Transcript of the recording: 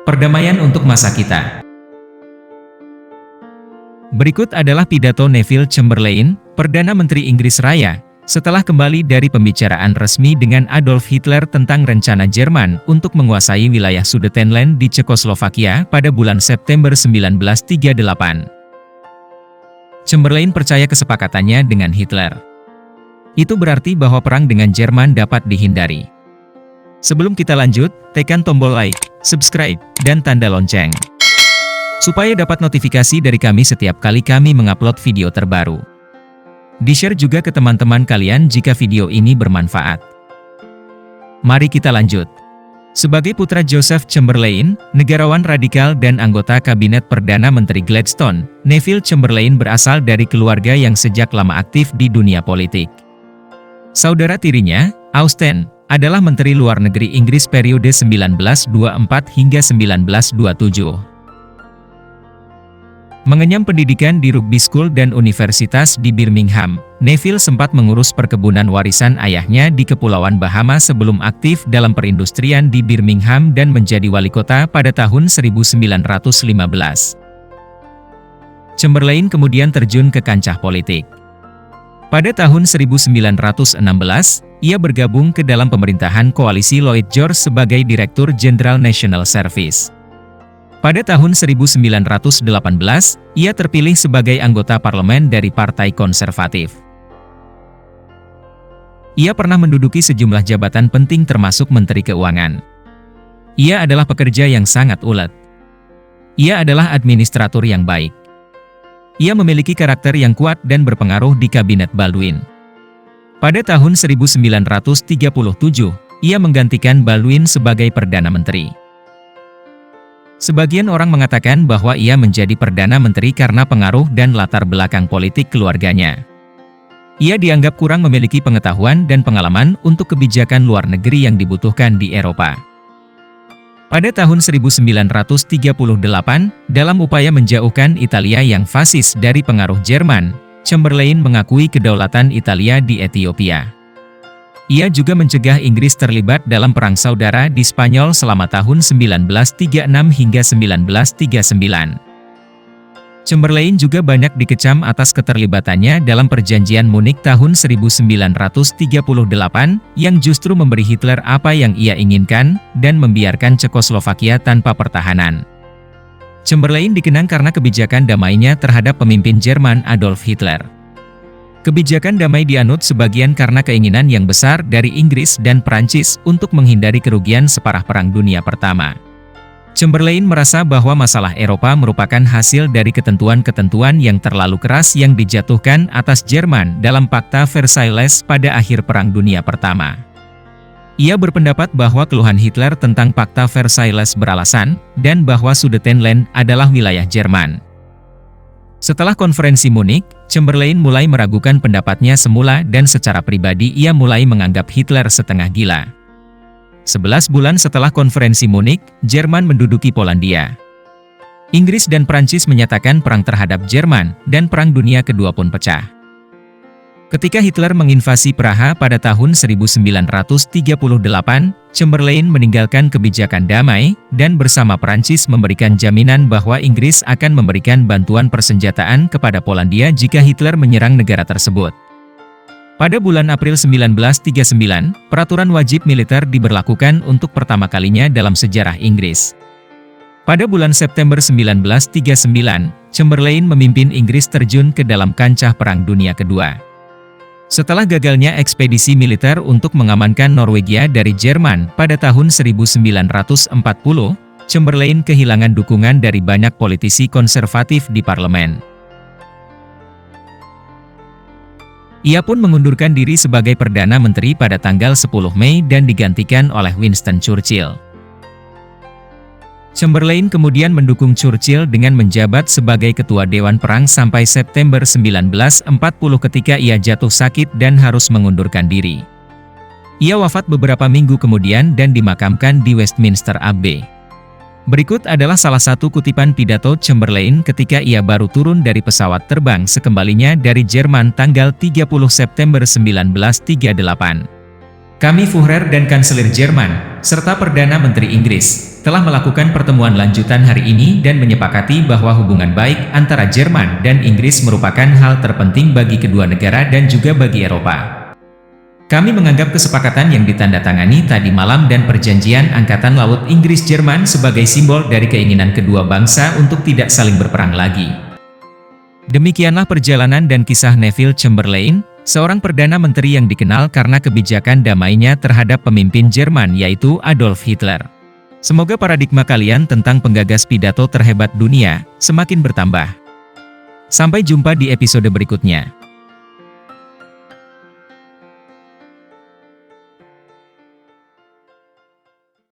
Perdamaian untuk masa kita. Berikut adalah pidato Neville Chamberlain, Perdana Menteri Inggris Raya, setelah kembali dari pembicaraan resmi dengan Adolf Hitler tentang rencana Jerman untuk menguasai wilayah Sudetenland di Cekoslovakia pada bulan September 1938. Chamberlain percaya kesepakatannya dengan Hitler. Itu berarti bahwa perang dengan Jerman dapat dihindari. Sebelum kita lanjut, tekan tombol like, subscribe, dan tanda lonceng, supaya dapat notifikasi dari kami setiap kali kami mengupload video terbaru. Di-share juga ke teman-teman kalian jika video ini bermanfaat. Mari kita lanjut. Sebagai putra Joseph Chamberlain, negarawan radikal dan anggota Kabinet Perdana Menteri Gladstone, Neville Chamberlain berasal dari keluarga yang sejak lama aktif di dunia politik. Saudara tirinya, Austen, adalah Menteri Luar Negeri Inggris periode 1924 hingga 1927. Mengenyam pendidikan di Rugby School dan Universitas di Birmingham, Neville sempat mengurus perkebunan warisan ayahnya di Kepulauan Bahama sebelum aktif dalam perindustrian di Birmingham dan menjadi wali kota pada tahun 1915. Chamberlain kemudian terjun ke kancah politik. Pada tahun 1916, ia bergabung ke dalam pemerintahan koalisi Lloyd George sebagai Direktur Jenderal National Service. Pada tahun 1918, ia terpilih sebagai anggota parlemen dari Partai Konservatif. Ia pernah menduduki sejumlah jabatan penting termasuk Menteri Keuangan. Ia adalah pekerja yang sangat ulet. Ia adalah administrator yang baik. Ia memiliki karakter yang kuat dan berpengaruh di Kabinet Baldwin. Pada tahun 1937, ia menggantikan Baldwin sebagai Perdana Menteri. Sebagian orang mengatakan bahwa ia menjadi Perdana Menteri karena pengaruh dan latar belakang politik keluarganya. Ia dianggap kurang memiliki pengetahuan dan pengalaman untuk kebijakan luar negeri yang dibutuhkan di Eropa. Pada tahun 1938, dalam upaya menjauhkan Italia yang fasis dari pengaruh Jerman, Chamberlain mengakui kedaulatan Italia di Ethiopia. Ia juga mencegah Inggris terlibat dalam Perang Saudara di Spanyol selama tahun 1936 hingga 1939. Chamberlain juga banyak dikecam atas keterlibatannya dalam Perjanjian Munich tahun 1938 yang justru memberi Hitler apa yang ia inginkan dan membiarkan Cekoslovakia tanpa pertahanan. Chamberlain dikenang karena kebijakan damainya terhadap pemimpin Jerman Adolf Hitler. Kebijakan damai dianut sebagian karena keinginan yang besar dari Inggris dan Prancis untuk menghindari kerugian separah Perang Dunia Pertama. Chamberlain merasa bahwa masalah Eropa merupakan hasil dari ketentuan-ketentuan yang terlalu keras yang dijatuhkan atas Jerman dalam Fakta Versailles pada akhir Perang Dunia Pertama. Ia berpendapat bahwa keluhan Hitler tentang Fakta Versailles beralasan, dan bahwa Sudetenland adalah wilayah Jerman. Setelah konferensi Munich, Chamberlain mulai meragukan pendapatnya semula dan secara pribadi ia mulai menganggap Hitler setengah gila. 11 bulan setelah konferensi Munich, Jerman menduduki Polandia. Inggris dan Prancis menyatakan perang terhadap Jerman, dan Perang Dunia Kedua pun pecah. Ketika Hitler menginvasi Praha pada tahun 1938, Chamberlain meninggalkan kebijakan damai, dan bersama Prancis memberikan jaminan bahwa Inggris akan memberikan bantuan persenjataan kepada Polandia jika Hitler menyerang negara tersebut. Pada bulan April 1939, peraturan wajib militer diberlakukan untuk pertama kalinya dalam sejarah Inggris. Pada bulan September 1939, Chamberlain memimpin Inggris terjun ke dalam kancah Perang Dunia Kedua. Setelah gagalnya ekspedisi militer untuk mengamankan Norwegia dari Jerman pada tahun 1940, Chamberlain kehilangan dukungan dari banyak politisi konservatif di parlemen. Ia pun mengundurkan diri sebagai Perdana Menteri pada tanggal 10 Mei dan digantikan oleh Winston Churchill. Chamberlain kemudian mendukung Churchill dengan menjabat sebagai Ketua Dewan Perang sampai September 1940 ketika ia jatuh sakit dan harus mengundurkan diri. Ia wafat beberapa minggu kemudian dan dimakamkan di Westminster Abbey. Berikut adalah salah satu kutipan pidato Chamberlain ketika ia baru turun dari pesawat terbang sekembalinya dari Jerman tanggal 30 September 1938. Kami Führer dan Kanselir Jerman, serta Perdana Menteri Inggris, telah melakukan pertemuan lanjutan hari ini dan menyepakati bahwa hubungan baik antara Jerman dan Inggris merupakan hal terpenting bagi kedua negara dan juga bagi Eropa. Kami menganggap kesepakatan yang ditandatangani tadi malam dan perjanjian Angkatan Laut Inggris-Jerman sebagai simbol dari keinginan kedua bangsa untuk tidak saling berperang lagi. Demikianlah perjalanan dan kisah Neville Chamberlain, seorang Perdana Menteri yang dikenal karena kebijakan damainya terhadap pemimpin Jerman yaitu Adolf Hitler. Semoga paradigma kalian tentang penggagas pidato terhebat dunia semakin bertambah. Sampai jumpa di episode berikutnya.